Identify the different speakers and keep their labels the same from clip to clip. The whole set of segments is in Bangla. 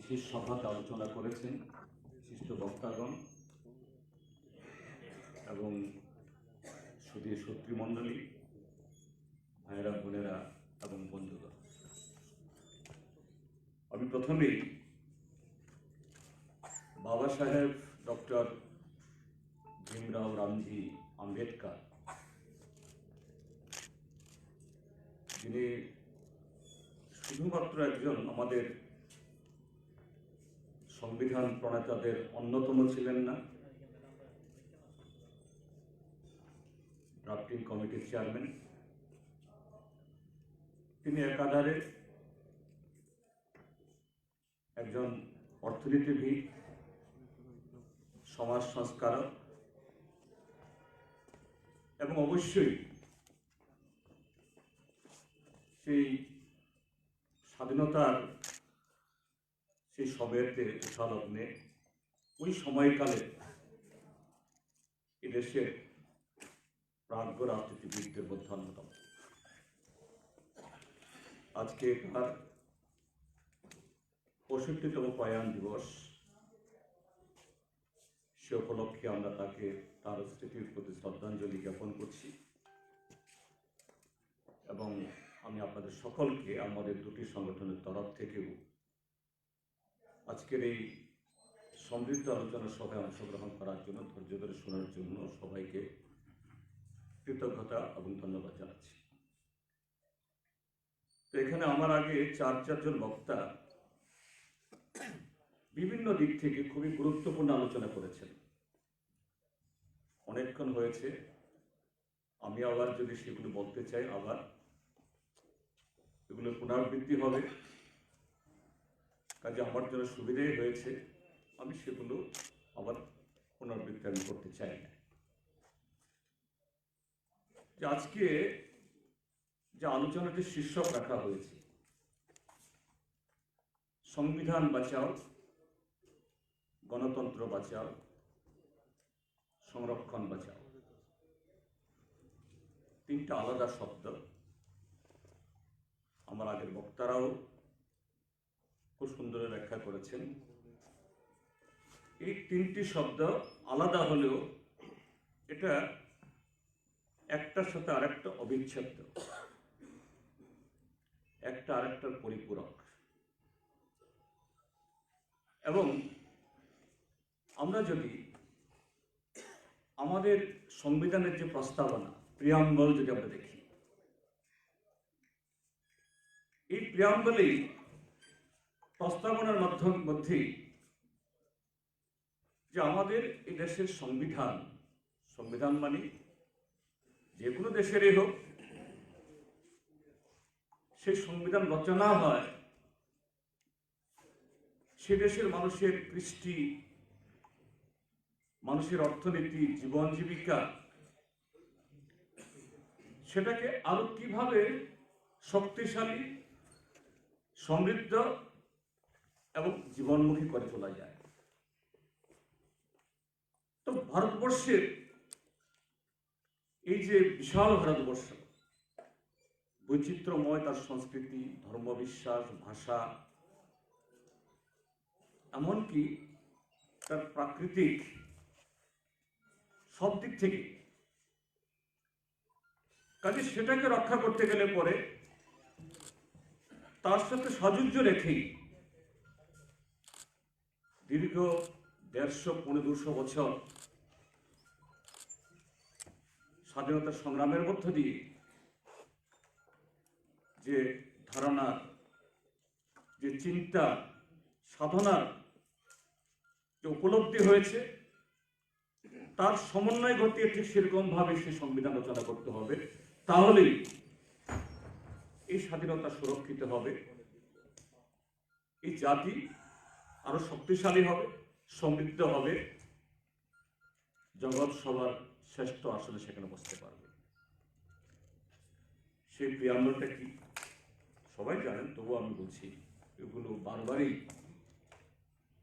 Speaker 1: বিশেষ সভাতে আলোচনা করেছেন বিশিষ্ট বক্তাগণ এবং সুধীর শত্রুমণ্ডলী, ভাইয়েরা, বোনেরা এবং বন্ধুগণ। আমি প্রথমেই বাবা সাহেব ডক্টর ভীমরাও রামজি আম্বেদকর, যিনি শুধুমাত্র একজন আমাদের সংবিধান প্রণেতাদের অন্যতম ছিলেন না, ড্রাফটিং কমিটির চেয়ারম্যান, তিনি একাধারে একজন অর্থনীতিবিদ, সমাজ সংস্কারক এবং অবশ্যই সেই স্বাধীনতার সেই সময়েতে উঠালগ্নে ওই সময়কালে এদেশের প্রাজ্ঞ রাজনীতিবিদদের মধ্যে অন্যতম। আজকে তার 65তম প্রয়াণ দিবস, সে উপলক্ষে আমরা তাকে তার স্মৃতির প্রতি শ্রদ্ধাঞ্জলি জ্ঞাপন করছি এবং আমি আপনাদের সকলকে আমাদের দুটি সংগঠনের তরফ থেকেও আজকের এই সমৃদ্ধ আলোচনা সভায় অংশগ্রহণ করার জন্য, ধৈর্য ধরে শোনার জন্য সবাইকে কৃতজ্ঞতা এবং ধন্যবাদ জানাচ্ছি। তো এখানে আমার আগে চারজন বক্তা বিভিন্ন দিক থেকে খুবই গুরুত্বপূর্ণ আলোচনা করেছেন। অনেকক্ষণ হয়েছে, আমি আবার যদি সেগুলো বলতে চাই, আবার এগুলো পুনরাবৃত্তি হবে, কাজে আমার জন্য সুবিধাই হয়েছে, আমি সেগুলো আবার পুনরাবৃত্তি আমি করতে চাই না। যে আজকে যে আলোচনাটি শীর্ষক রাখা হয়েছে, সংবিধান বাঁচাও, গণতন্ত্র বাঁচাও, সংরক্ষণ বাঁচাও, তিনটা আলাদা শব্দ। আমার আগের বক্তারাও খুব সুন্দর ব্যাখ্যা করেছেন। এই তিনটি শব্দ আলাদা হলেও এটা একটার সাথে আরেকটা অবিচ্ছেদ্য, একটা আরেকটার পরিপূরক। এবং আমরা যদি আমাদের সংবিধানের যে প্রস্তাবনা, প্রিয়াম্বল যদি আমরা দেখি, এই প্রিয়াম্বলেই প্রস্তাবনার মধ্যেই যে আমাদের এই দেশের সংবিধান মানে যে কোনো দেশেরই হোক, সেই সংবিধান রচনা হয় সে দেশের মানুষের কৃষ্টি, মানুষের অর্থনীতি, জীবন জীবিকা, সেটাকে আরো কিভাবে শক্তিশালী, সমৃদ্ধ এবং জীবনমুখী করে তোলা যায়। তো ভারতবর্ষের এই যে বিশাল ভারতবর্ষ, বৈচিত্র্যময় তার সংস্কৃতি, ধর্মবিশ্বাস, ভাষা, এমনকি তার প্রাকৃতিক সব দিক থেকে, কাজে সেটাকে রক্ষা করতে গেলে পরে তার সাথে সাযুজ্য রেখেই দীর্ঘ 150-200 বছর স্বাধীনতা সংগ্রামের মধ্য দিয়ে যে ধারণা, যে চিন্তা, সাধনার যে উপলব্ধি হয়েছে, তার সমন্বয় ঘটিয়ে ঠিক সেরকম ভাবে সে সংবিধান রচনা করতে হবে। তাহলেই এই স্বাধীনতা সুরক্ষিত হবে, এই জাতি আরো শক্তিশালী হবে, সমৃদ্ধ হবে, জগৎ সবার শ্রেষ্ঠ আসলে সেখানে বসতে পারবে। সেই প্রিয়াম্বলটা কি সবাই জানেন, তবুও আমি বলছি, এগুলো বারবারই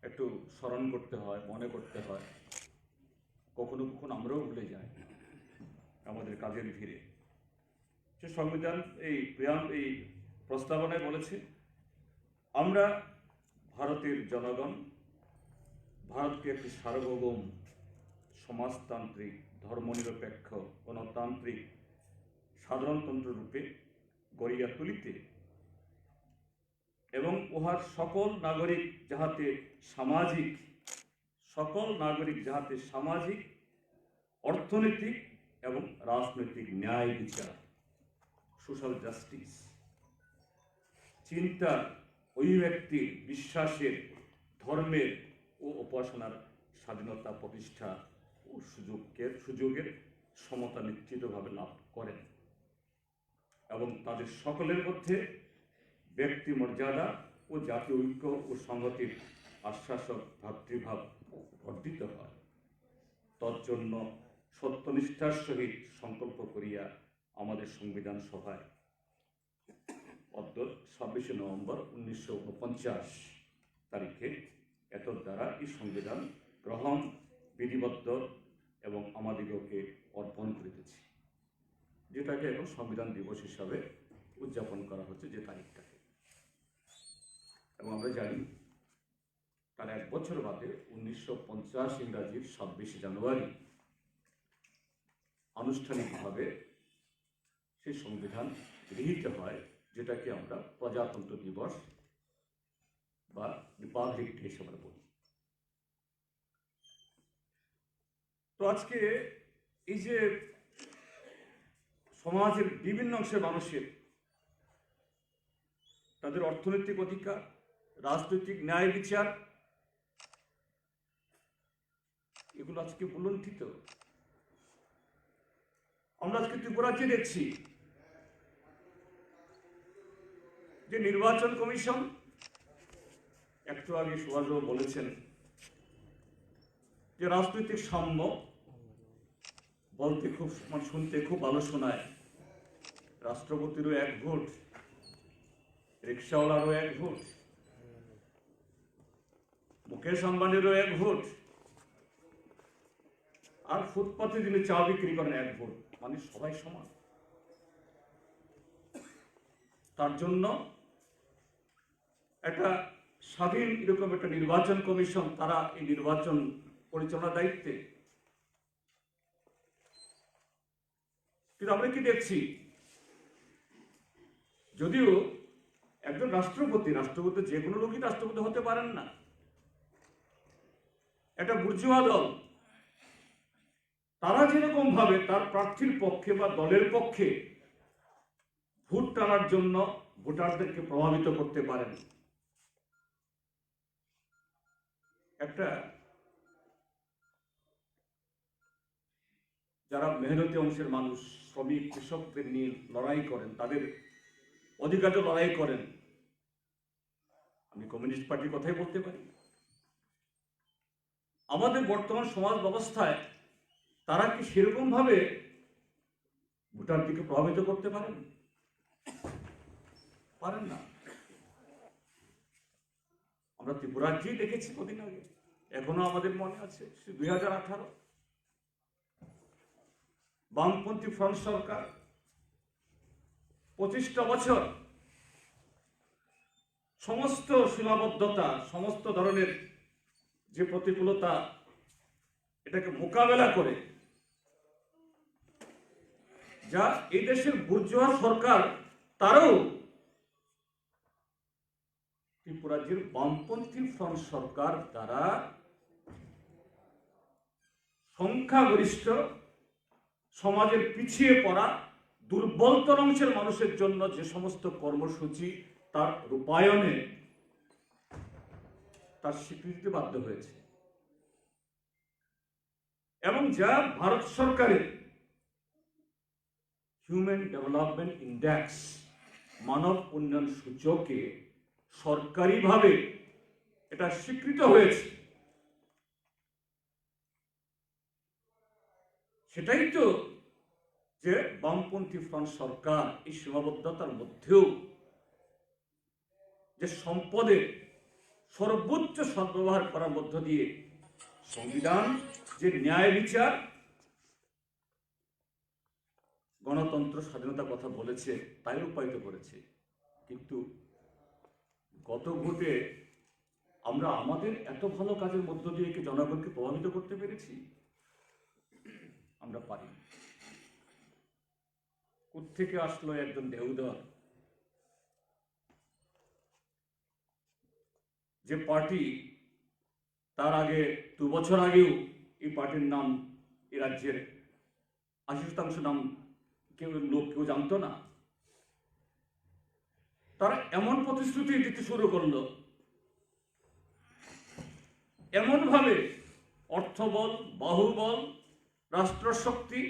Speaker 1: একটু স্মরণ করতে হয়, মনে করতে হয়। কখনো কখনো আমরাও ভুলে যাই আমাদের কাজের ভিড়ে। সে সংবিধান এই প্রস্তাবনায় বলেছে, আমরা ভারতের জনগণ ভারতকে একটি সার্বভৌম সমাজতান্ত্রিক ধর্মনিরপেক্ষ গণতান্ত্রিক সাধারণতন্ত্র রূপে গড়িয়া তুলিতে এবং উহার সকল নাগরিক যাহাতে সামাজিক অর্থনৈতিক এবং রাজনৈতিক ন্যায় বিচার সোশ্যাল জাস্টিস চিন্তার অভিব্যক্তির বিশ্বাসের ধর্মের ও উপাসনার স্বাধীনতা প্রতিষ্ঠা ও সুযোগের সমতা নিশ্চিতভাবে লাভ করেন এবং তাদের সকলের মধ্যে ব্যক্তি মর্যাদা ও জাতীয় ঐক্য ও সংহতির আশ্বাসক ভ্রাতৃভাব বর্ধিত হয়। তজ্জন্য সত্যনিষ্ঠার সহিত সংকল্প করিয়া আমাদের সংবিধান সভায় 26 নভেম্বর 1949 তারিখে এতদ দ্বারা এই সংবিধান গ্রহণ বিধিবদ্ধ এবং আমাদিগকে অর্পণ করিতেছি, যেটাকে এখন সংবিধান দিবস হিসাবে উদযাপন করা হচ্ছে যে তারিখটাকে। এবং আমরা জানি তার 1 বছর বাদে 1950 ইংরাজির 26 জানুয়ারি আনুষ্ঠানিকভাবে সেই সংবিধান গৃহীত হয়, যেটাকে আমরা প্রজাতন্ত্র দিবস বা রিপাবলিক ডে হিসেবে বলি। তো আজকে এই যে সমাজের বিভিন্ন অংশের মানুষের তাদের অর্থনৈতিক অধিকার, রাজনৈতিক ন্যায় বিচার, এগুলো আজকে বুলণ্ঠিত। আমরা আজকে ত্রিপুরাকে দেখছি যে নির্বাচন কমিশন, একটু আগে সুভাষবাবু বলেছেন যে রাজনৈতিক সাম্য বলতে খুব শুনতে খুব ভালো শোনায়। রাষ্ট্রপতিরও 1 ভোট, রিক্সাওয়ালারও 1 ভোট, মুকেশ আম্বানিরও 1 ভোট, আর ফুটপাথে যিনি চা বিক্রি করেন 1 ভোট, মানে সবাই সমান। তার জন্য একটা স্বাধীন এরকম একটা নির্বাচন কমিশন, তারা এই নির্বাচন পরিচালনার দায়িত্বে। কিন্তু আমরা কি দেখছি, যদিও একজন রাষ্ট্রপতি যে কোনো লোকই রাষ্ট্রপতি হতে পারেন না, একটা বুর্জোয়া দল তারা যেরকম ভাবে তার প্রার্থীর পক্ষে বা দলের পক্ষে ভোট টানার জন্য ভোটারদেরকে প্রভাবিত করতে পারেন, একটা যারা মেহনতি অংশের মানুষ, শ্রমিক কৃষকদের নিয়ে লড়াই করেন, তাদের অধিকারে লড়াই করেন, আমি কমিউনিস্ট পার্টির কথাই বলতে পারি। আমাদের বর্তমান সমাজ ব্যবস্থায় তারা কি সেরকম ভাবে ভোটারদেরকে প্রভাবিত করতে পারেন না। আমরা ত্রিপুরাকেই দেখেছি কদিন আগে, এখনো আমাদের মনে আছে 2018 বামপন্থী ফ্রন্ট সরকার 25টা বছর সমস্ত সীমাবদ্ধতা, সমস্ত ধরনের যে প্রতিকূলতা, এটাকে মোকাবেলা করে যা এই দেশের বুর্জোয়া সরকার, তারও ত্রিপুরা রাজ্যের বামপন্থী ফ্রন্ট সরকার দ্বারা সংখ্যাগরিষ্ঠ সমাজের পিছিয়ে পড়া দুর্বলতর অংশের মানুষের জন্য যে সমস্ত কর্মসূচি তার রূপায়ণে তার স্বীকৃতি বাধ্য হয়েছে, এবং যা ভারত সরকারের হিউম্যান ডেভেলপমেন্ট ইন্ডেক্স মানব উন্নয়ন সূচকে সরকারিভাবে এটা স্বীকৃত হয়েছে। সেটাই তো যে বামপন্থী ফ্রন্ট সরকার এই সীমাবদ্ধতার মধ্যেও যে সম্পদের সর্বোচ্চ সদ্ব্যবহার করার মধ্য দিয়ে সংবিধান যে ন্যায় বিচার, গণতন্ত্র, স্বাধীনতার কথা বলেছে, তাই রূপায়িত করেছে। কিন্তু গত ভোটে আমরা আমাদের এত ভালো কাজের মধ্য দিয়ে কি জনগণকে প্রভাবিত করতে পেরেছি? আমরা পারি। কোত্থেকে আসলো একজন দেউদর, যে পার্টি তার আগে 2 বছর আগেও এই পার্টির নাম এই রাজ্যের 80% নাম কেউ জানতো না। তারা এমন প্রতিশ্রুতি দিতে শুরু করলো, এমন ভাবে অর্থবল, বাহুবল, রাষ্ট্রশক্তি,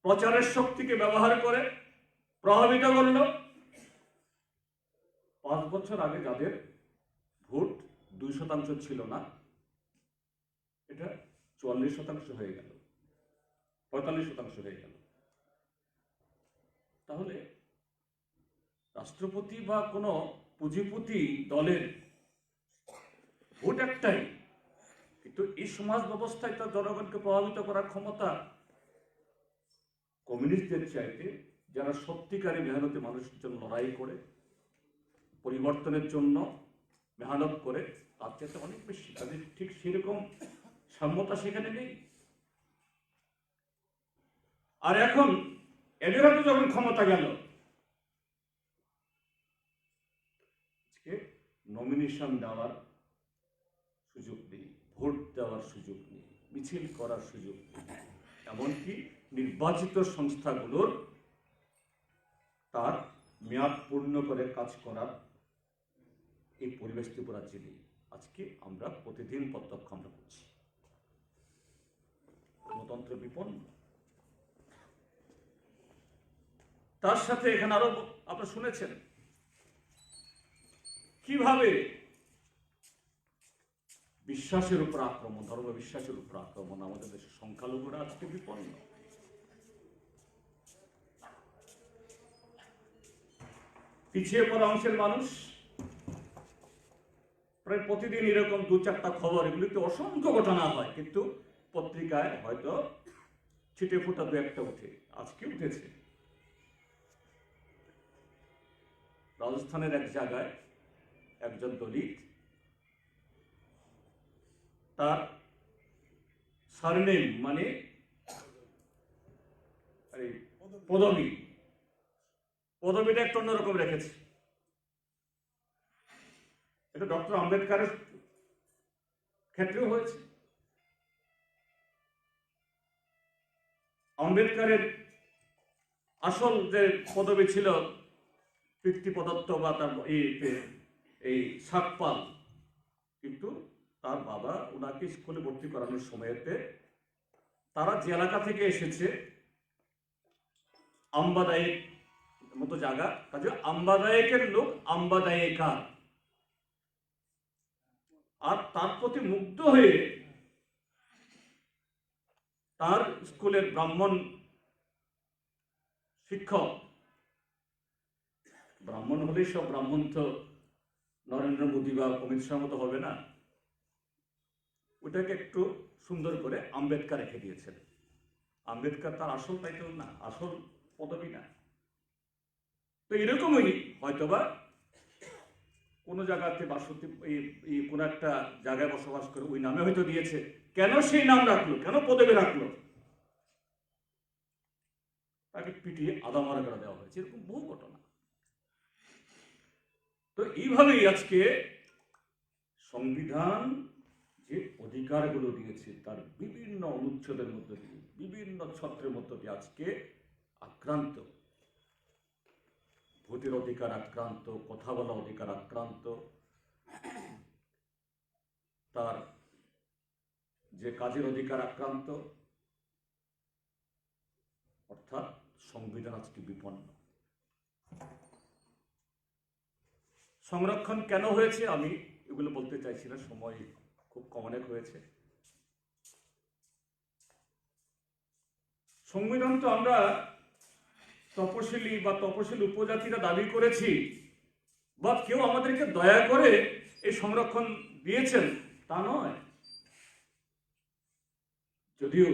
Speaker 1: প্রচারের শক্তিকে ব্যবহার করে প্রভাবিত করল। 5 বছর আগে যাদের ভোট 2% ছিল না, এটা 44% হয়ে গেল, 45% হয়ে গেল। তাহলে রাষ্ট্রপতি বা কোনো পুঁজিপতি দলের ভোট একটাই, কিন্তু এই সমাজ ব্যবস্থায় তার জনগণকে প্রভাবিত করার ক্ষমতা কমিউনিস্টদের চাইতে, যারা সত্যিকারী মেহনতি মানুষের জন্য লড়াই করে, পরিবর্তনের জন্য মেহনত করে, তার চাইতে অনেক বেশি। তাদের ঠিক সেরকম সাম্যতা সেখানে নেই। আর এখন এদের হাতে যখন ক্ষমতা গেল, নমিনেশন দেওয়ার সুযোগ নেই, ভোট দেওয়ার সুযোগ নেই, মিছিল করার সুযোগ নেই, এমনকি নির্বাচিত সংস্থাগুলোর তার মেয়াদ পূর্ণ করে কাজ করার এই পরিবেশ ত্রিপুরা নেই। আজকে আমরা প্রতিদিন প্রত্যক্ষ আমরা করছি, গণতন্ত্র বিপন্ন। তার সাথে এখানে আরো আপনারা শুনেছেন কিভাবে বিশ্বাসের উপর আক্রমণ, ধর্ম বিশ্বাসের উপর আক্রমণ। আমাদের দেশের সংখ্যালঘুরা আজকে বিপন্ন। পিছিয়ে পড়া অংশের মানুষ প্রায় প্রতিদিন এরকম 2-4টা খবর, এগুলিতে অসংখ্য ঘটনা হয়, কিন্তু পত্রিকায় হয়তো ছিটে ফোটা 2-1টা উঠে। আজকে উঠেছে রাজস্থানের এক জায়গায় একজন দলিত, তার সারনেম মানে পদবিটা একটু অন্যরকম রেখেছে। এটা ডক্টর আম্বেদকরের ক্ষেত্রেও হয়েছে। আম্বেদকরের আসল যে পদবি ছিল পিতৃপদত্ত বা তার এই সাকপাল, কিন্তু তার বাবা ওনাকে স্কুলে ভর্তি করানোর সময়তে তারা যে এলাকা থেকে এসেছে, আম্বাদায়ক মতো জায়গা, কাজে আম্বাদায়কের লোক আম্বাদায়িকা, আর তার প্রতি মুগ্ধ হয়ে তার স্কুলের ব্রাহ্মণ শিক্ষক, ব্রাহ্মণ হলেই সব ব্রাহ্মণ তো নরেন্দ্র মোদী বা অমিত শাহ মতো হবে না, ওটাকে একটু সুন্দর করে আম্বেদকর রেখে দিয়েছেন। আম্বেদকর তার আসল টাইটেল না, আসল পদবি না। তো এরকমই হয়তোবা কোনো জায়গাতে বাসতি কোনো একটা জায়গায় বসবাস করে ওই নামে হয়তো দিয়েছে। কেন সেই নাম রাখলো, কেন পদবি রাখলো, তাকে পিটিয়ে আদামারা করে দেওয়া হয়েছে। এরকম বহু ঘটনা। তো এইভাবেই আজকে সংবিধান যে অধিকারগুলো দিয়েছে তার বিভিন্ন অনুচ্ছেদের মধ্যে দিয়ে, বিভিন্ন ছত্রের মধ্যে দিয়ে আজকে আক্রান্ত। ভোটের অধিকার আক্রান্ত, কথা বলা অধিকার আক্রান্ত, তার যে কাজের অধিকার আক্রান্ত, অর্থাৎ সংবিধান আজকে বিপন্ন। সংরক্ষণ কেন হয়েছে আমি এগুলো বলতে চাইছি না, সময় খুব কম অনেক হয়েছে। সংবিধান তো আমরা তপশিলি বা তপশিলি উপজাতিরা দাবি করেছি, বা কেউ আমাদেরকে দয়া করে এই সংরক্ষণ দিয়েছেন তা নয়। যদিও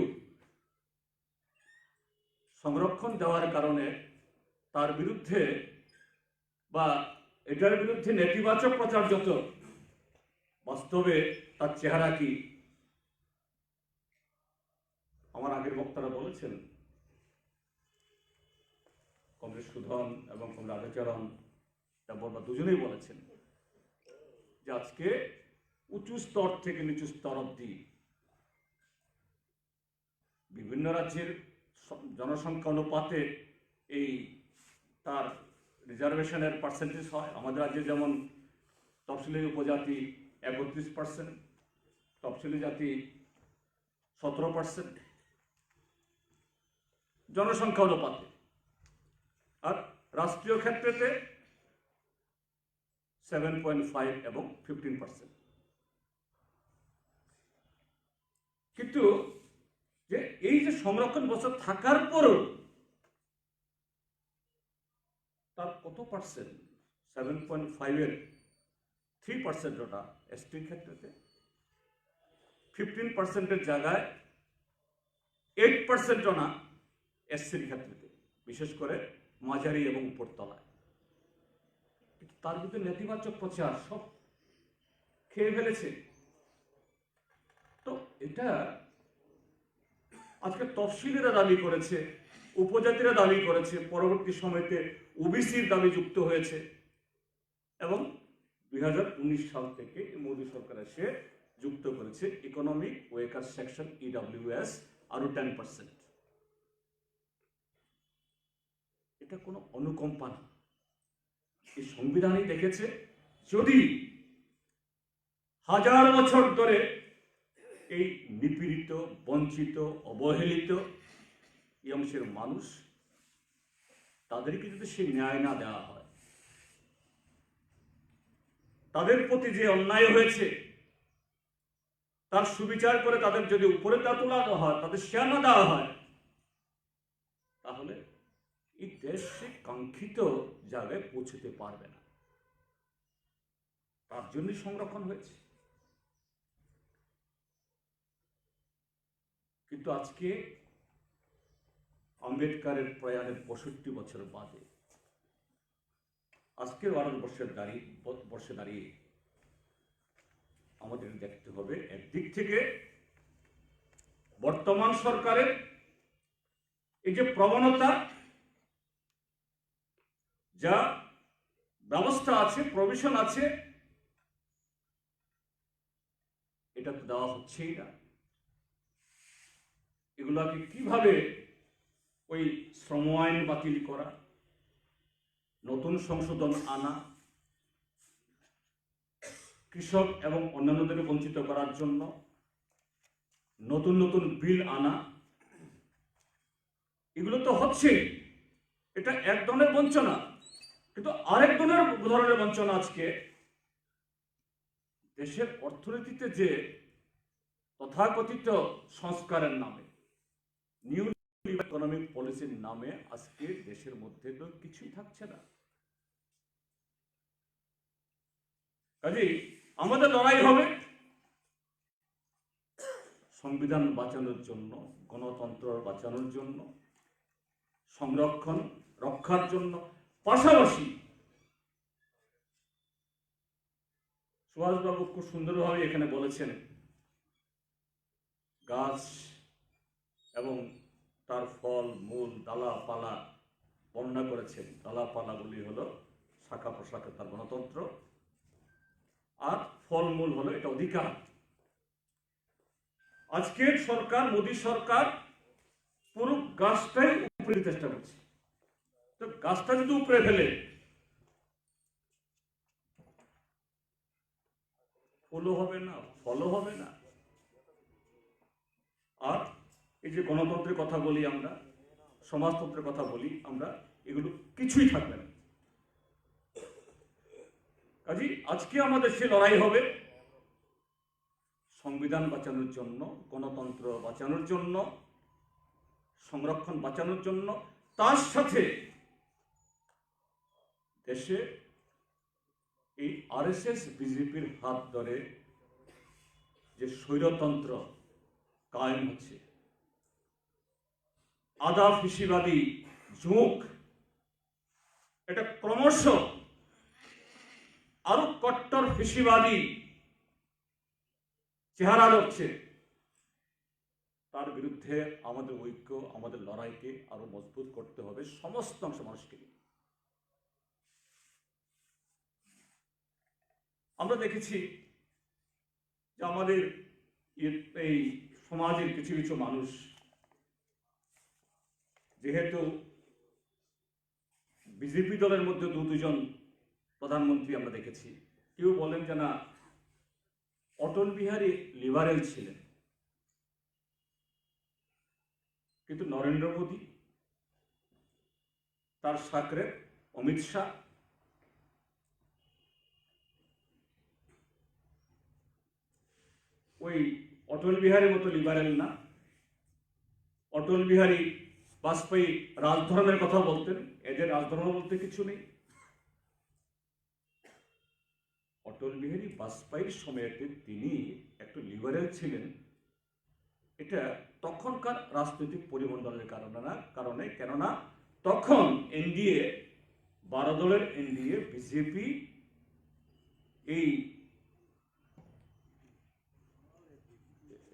Speaker 1: সংরক্ষণ দেওয়ার কারণে তার বিরুদ্ধে বা এটার বিরুদ্ধে নেতিবাচক প্রচার যত, বাস্তবে তার চেহারা কি? আমার আগের বক্তারা বলেছেন, কমরেড সুধন এবং কমরেড আচারণ বর্মা দুজনেই বলেছেন যে আজকে উঁচু স্তর থেকে নিচু স্তর অব্দি বিভিন্ন রাজ্যের জনসংখ্যা অনুপাতে এই তার রিজার্ভেশনের পার্সেন্টেজ হয়। আমাদের রাজ্যে যেমন তফসিলি উপজাতি 31%, তফসিলি জাতি 17% জনসংখ্যা অনুপাতে, আর রাষ্ট্রীয় ক্ষেত্রেতে 7.5 এবং 15%। কিন্তু যে এই যে সংরক্ষণ বছর থাকার পরও তার কত পার্সেন্ট, 7.5-এর 3% ওটা এসটির ক্ষেত্রেতে, 15%-এর জায়গায় 8% ওনা এসসির ক্ষেত্রেতে, বিশেষ করে মাঝারি এবং উপরতলায়। তার ভিতরে নেতিবাচক প্রচার সব খেয়ে ফেলেছে। তো এটা আজকে তফসিলিরা দাবি করেছে, উপজাতিরা দাবি করেছে, পরবর্তী সময়তে ওবিসির দাবি যুক্ত হয়েছে, এবং 2019 সাল থেকে মোদী সরকার এসে যুক্ত করেছে ইকোনমিক ওয়ার্কার সেকশন ইডব্লিউএস আরো 10%। এটা কোনো অনুকম্পা না। এই সংবিধানই দেখেছে যদি হাজার বছর ধরে এই নিপীড়িত, বঞ্চিত, অবহেলিত এই অংশের মানুষ, তাদেরকে যদি সে ন্যায় না দেওয়া হয়, তাদের প্রতি যে অন্যায় হয়েছে তার সুবিচার করে তাদের যদি উপরে তোলা হয়, তাদের শেয়ার না দেওয়া হয়, তাহলে এই দেশ কাঙ্ক্ষিত জায়গায় পৌঁছতে পারবে না। তার জন্যই সংরক্ষণ হয়েছে। কিন্তু আজকে আম্বেদকরের প্রয়াণের 65 বছর বাদে আজকে ভারতবর্ষে দাঁড়িয়ে আমাদের দেখতে হবে, একদিক থেকে বর্তমান সরকারের এই যে প্রবণতা, যা ব্যবস্থা আছে, প্রভিশন আছে, এটা তো দেওয়া হচ্ছেই না। এগুলাকে কিভাবে ওই শ্রম আইন বাতিল করা, নতুন সংশোধন আনা, কৃষক এবং অন্যান্যদের বঞ্চিত করার জন্য নতুন নতুন বিল আনা, এগুলো তো হচ্ছে। এটা এক ধরনের বঞ্চনা, কিন্তু আরেক ধরনের বঞ্চনা আজকে দেশের অর্থনীতিতে যে তথাকথিত সংস্কারের নামে, নিউ ইকোনমিক পলিসির নামে আজকে দেশের মধ্যে তো কিছুই থাকছে না। কাজেই আমাদের লড়াই হবে সংবিধান বাঁচানোর জন্য, গণতন্ত্র বাঁচানোর জন্য, সংরক্ষণ রক্ষার জন্য। পাশাপাশি সুভাষবাবু খুব সুন্দরভাবে এখানে বলেছেন, গাছ এবং তার ফল মূল ডালাপালা বর্ণনা করেছেন। ডালাপালাগুলি হলো শাখা প্রশাখা, তার গণতন্ত্র, আর ফলমূল হলো এটা অধিকার। আজকের সরকার, মোদী সরকার পুরো গাছটাই উপরে চেষ্টা করছে। তো গাছটা যদি উপরে ফেলে, ফুলও হবে না, ফলও হবে না। আর এই যে গণতন্ত্রের কথা বলি আমরা, সমাজতন্ত্রের কথা বলি আমরা, এগুলো কিছুই থাকবে না। কাজেই আজকে আমাদের সে লড়াই হবে সংবিধান বাঁচানোর জন্য, গণতন্ত্র বাঁচানোর জন্য, সংরক্ষণ বাঁচানোর জন্য। তার সাথে দেশে এই আরএসএস বিজেপির হাত ধরে যে স্বৈরতন্ত্র কায়েম হচ্ছে, আধা ফিসিবাদী যুগ, এটা ক্রমশ আরো কট্টর ফিসিবাদী চেহারা লড়ছে, তার বিরুদ্ধে আমাদের ঐক্য, আমাদের লড়াইকে আরো মজবুত করতে হবে সমস্ত অংশ মানুষকে। আমরা দেখেছি যে আমাদের এই সমাজের কিছু কিছু মানুষ, যেহেতু বিজেপি দলের মধ্যে দুজন প্রধানমন্ত্রী আমরা দেখেছি, কেউ বলেন যে না, অটল বিহারী লিবারেল ছিলেন, কিন্তু নরেন্দ্র মোদী, তার সাকরে অমিত শাহ, ওই অটল বিহারীর মতো লিবারেল না। অটল বিহারী বাজপেয়ী রাজধর্মের কথা বলতেন, এদের রাজধর্ম বলতে কিছু নেই। অটল বিহারী বাজপেয়ীর সময়তে তিনি একটু লিবারেল ছিলেন, এটা তখনকার রাজনৈতিক পরিমণ্ডলের কারণে কেননা তখন এনডিএ 12 দলের এনডিএ বিজেপি এই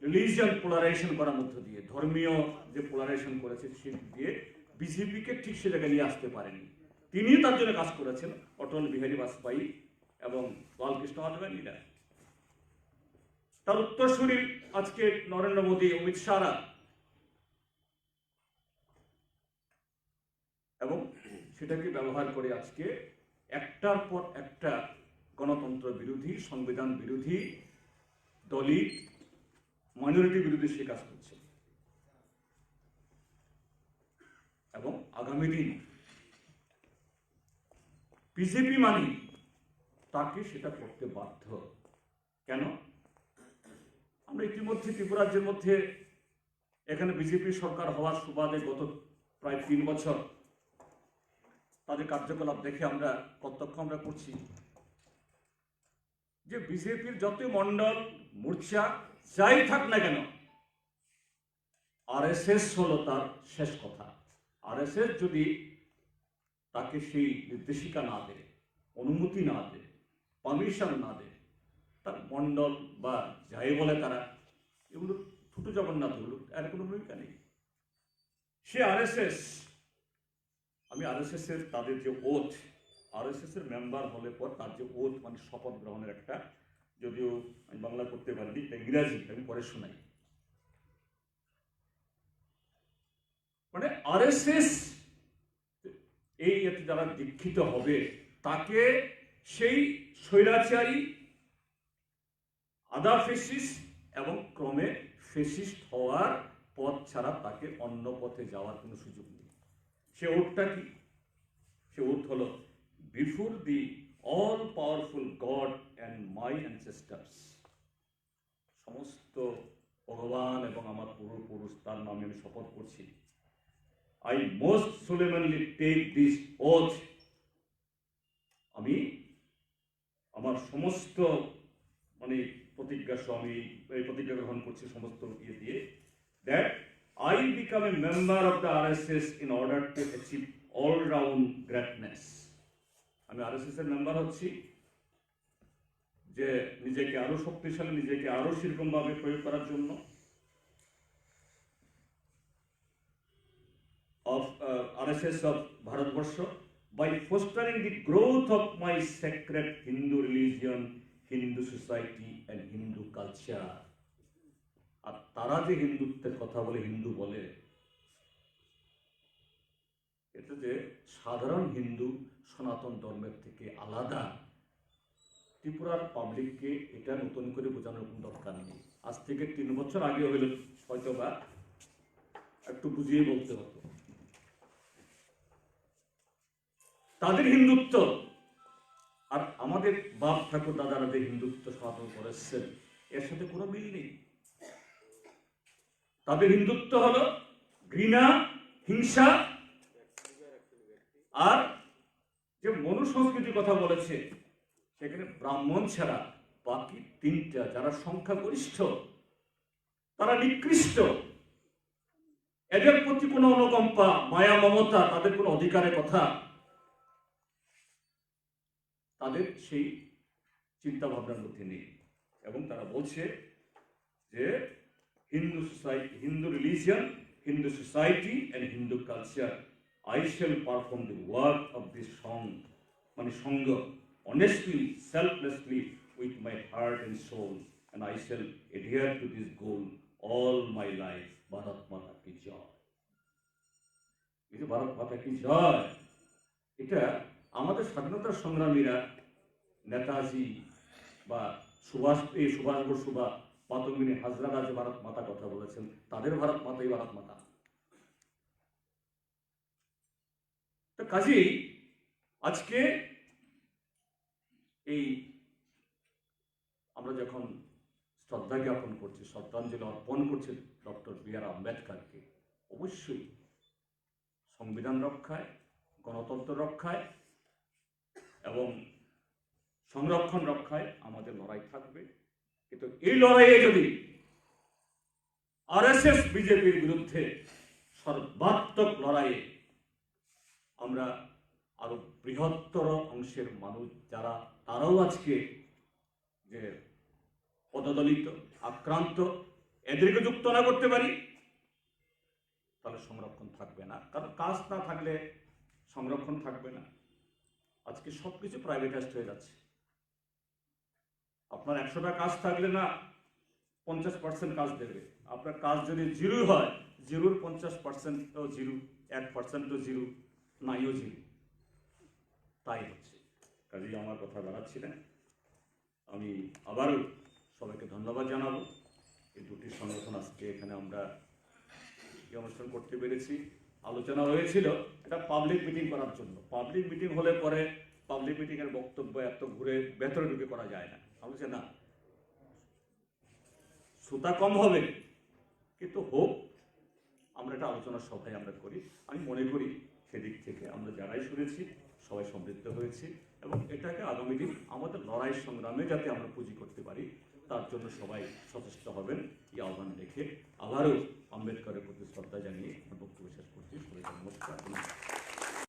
Speaker 1: রিলিজিয়ান পোলারাইজেশন করার মধ্য দিয়ে, ধর্মীয় যে পোলারাইজেশন করেছে সে দিয়ে বিজেপিকে ঠিক সে জায়গায় নিয়ে আসতে পারেনি। তিনি তার জন্য কাজ করেছেন, অটল বিহারী বাজপেয়ী এবং লালকৃষ্ণ আদবানীরা। তার উত্তরসূরি আজকে নরেন্দ্র মোদী, অমিত শাহরা, এবং সেটাকে ব্যবহার করে আজকে একটার পর একটা গণতন্ত্র বিরোধী, সংবিধান বিরোধী, দলিত, মাইনরিটি বিরোধী সে কাজ করছে। এবং আগামী দিন বিজেপি মানি তাকে সেটা করতে বাধ্য। কেন? আমরা ইতিমধ্যে ত্রিপুরা রাজ্যের মধ্যে এখানে বিজেপি সরকার হওয়ার সুবাদে গত প্রায় 3 বছর তাদের কার্যকলাপ দেখে আমরা প্রত্যক্ষ আমরা করছি যে বিজেপির যত মন্ডল, মোর্চা যাই থাক না কেন, আরএসএস হলো তার শেষ কথা। আরএসএস যদি তাকে সেই নির্দেশিকা না দেয়, অনুমতি না দেয়, পারমিশন না দেয়, তার মন্ডল বা যাই বলে তারা, এগুলো ছোট জগন্নাথ হলো, এর কোনো ভূমিকা নেই। সে আরএসএস, আমি আরএসএস এর তাদের যে ওথ, আরএসএস এর মেম্বার হলে পর তার যে ওথ মানে শপথ গ্রহণের একটা, যদিও আমি বাংলা করতে পারিনি, ইংরাজি আমি পরে শোনাই। মানে আরএসএস এই যারা দীক্ষিত হবে তাকে সেই স্বৈরাচারী, আধা ফেসিস্ট এবং ক্রমে ফেসিস্ট হওয়ার পথ ছাড়া তাকে অন্য পথে যাওয়ার কোনো সুযোগ নেই। সে ওটটা কি? সে ওট হলো before the all powerful god and my ancestors, সমস্ত ভগবান এবং আমার পূর্বপুরুষ তার নামে আমি শপথ করছি। I most solemnly take this oath, আমি আমার সমস্ত মানে প্রতিজ্ঞা আমি এই প্রতিজ্ঞা গ্রহণ করছি সমস্ত ইয়ে দিয়ে, that I become a member of the RSS in order to achieve all round greatness. আমি RSS এর মেম্বার হচ্ছি যে নিজেকে আরো শক্তিশালী, নিজেকে আরো সেরকমভাবে প্রয়োগ করার জন্য, of RSS of Bharatvarsha, by fostering the growth of my sacred Hindu religion, Hindu society and Hindu culture. আর তারা যে হিন্দুত্বের কথা বলে, হিন্দু বলে, এটা যে সাধারণ হিন্দু সনাতন ধর্মের থেকে আলাদা, ত্রিপুরার পাবলিককে এটা নতুন করে বোঝানোর কোনো দরকার নেই। আজ থেকে 3 বছর আগে হলে হয়তো বা একটু বুঝিয়ে বলতে হতো। তাদের হিন্দুত্ব আর আমাদের বাপ ঠাকুর দাদারা যে হিন্দুত্ব স্থাপন করেছেন এর সাথে কোনো মিল নেই। তাদের হিন্দুত্ব হলো ঘৃণা, হিংসা, আর যে মনুসংস্কৃতির কথা বলেছে সেখানে ব্রাহ্মণ ছাড়া বাকি 3টা যারা সংখ্যাগরিষ্ঠ তারা নিকৃষ্ট। এদের প্রতি কোনো অনুকম্পা, মায়া, মমতা, তাদের কোনো অধিকারের কথা, তাদের সেই চিন্তা ভাবনার মধ্যে নেই। এবং তারা বলছে যে Hindu religion, Hindu society and Hindu culture, I shall perform the work of this song, মানে সঙ্গ, honestly, selflessly, with my heart and soul, and I shall adhere to this goal all my life. Bharat মাতা কি জয়। এই যে ভারত মাতা কি জয়, এটা আমাদের স্বাধীনতা সংগ্রামীরা নেতাজি বা সুভাষ বসু বা মাতঙ্গিনী হাজরারা যে ভারত মাতা কথা বলেছেন, তাদের ভারত মাতাই ভারত মাতা। তো কাজেই আজকে এই আমরা যখন শ্রদ্ধা জ্ঞাপন করছি, শ্রদ্ধাঞ্জলি অর্পণ করছি ডক্টর বি.আর. আম্বেদকরকে, অবশ্যই সংবিধান রক্ষায়, গণতন্ত্র রক্ষায় এবং সংরক্ষণ রক্ষায় আমাদের লড়াই থাকবে। কিন্তু এই লড়াইয়ে যদি আরএসএস বিজেপির বিরুদ্ধে সর্বাত্মক লড়াইয়ে আমরা আরো বৃহত্তর অংশের মানুষ যারা তারাও আজকে যে পদদলিত, আক্রান্ত, এদেরকে যুক্ত না করতে পারি, তাহলে সংরক্ষণ থাকবে না। কারণ কাজ না থাকলে সংরক্ষণ থাকবে না। আজকে সবকিছু প্রাইভেটাইজড হয়ে যাচ্ছে। আপনার 100টা কাজ থাকলে না 50% কাজ দেবে। আপনার কাজ যদি জিরো হয়, জিরোর 50%ও জিরো, 1%ও জিরো, নাইও জিরো, তাই হচ্ছে। কাজেই আমার কথা বাড়াচ্ছি না। আমি আবারও সবাইকে ধন্যবাদ জানাবো। এই দুটি সংগঠন আজকে এখানে আমরা এই অনুষ্ঠান করতে পেরেছি। আলোচনা হয়েছিল এটা পাবলিক মিটিং করার জন্য। পাবলিক মিটিং হলে পরে পাবলিক মিটিং এর বক্তব্য এত ঘুরে ভেতরে ঢুকে করা যায় না। আমি না, শ্রোতা কম হবে, কিন্তু হোক, আমরা একটা আলোচনা সভায় আমরা করি। আমি মনে করি সেদিক থেকে আমরা যারাই শুনেছি সবাই সমৃদ্ধ হয়েছি এবং এটাকে আগামী দিন আমাদের লড়াই সংগ্রামে যাতে আমরা পুঁজি করতে পারি, তার জন্য সবাই সচেষ্ট হবেন এই আহ্বান রেখে আবারও আম্বেদকরের প্রতি শ্রদ্ধা জানিয়ে বক্তব্য শেষ করছি। সবাইকে নমস্কার।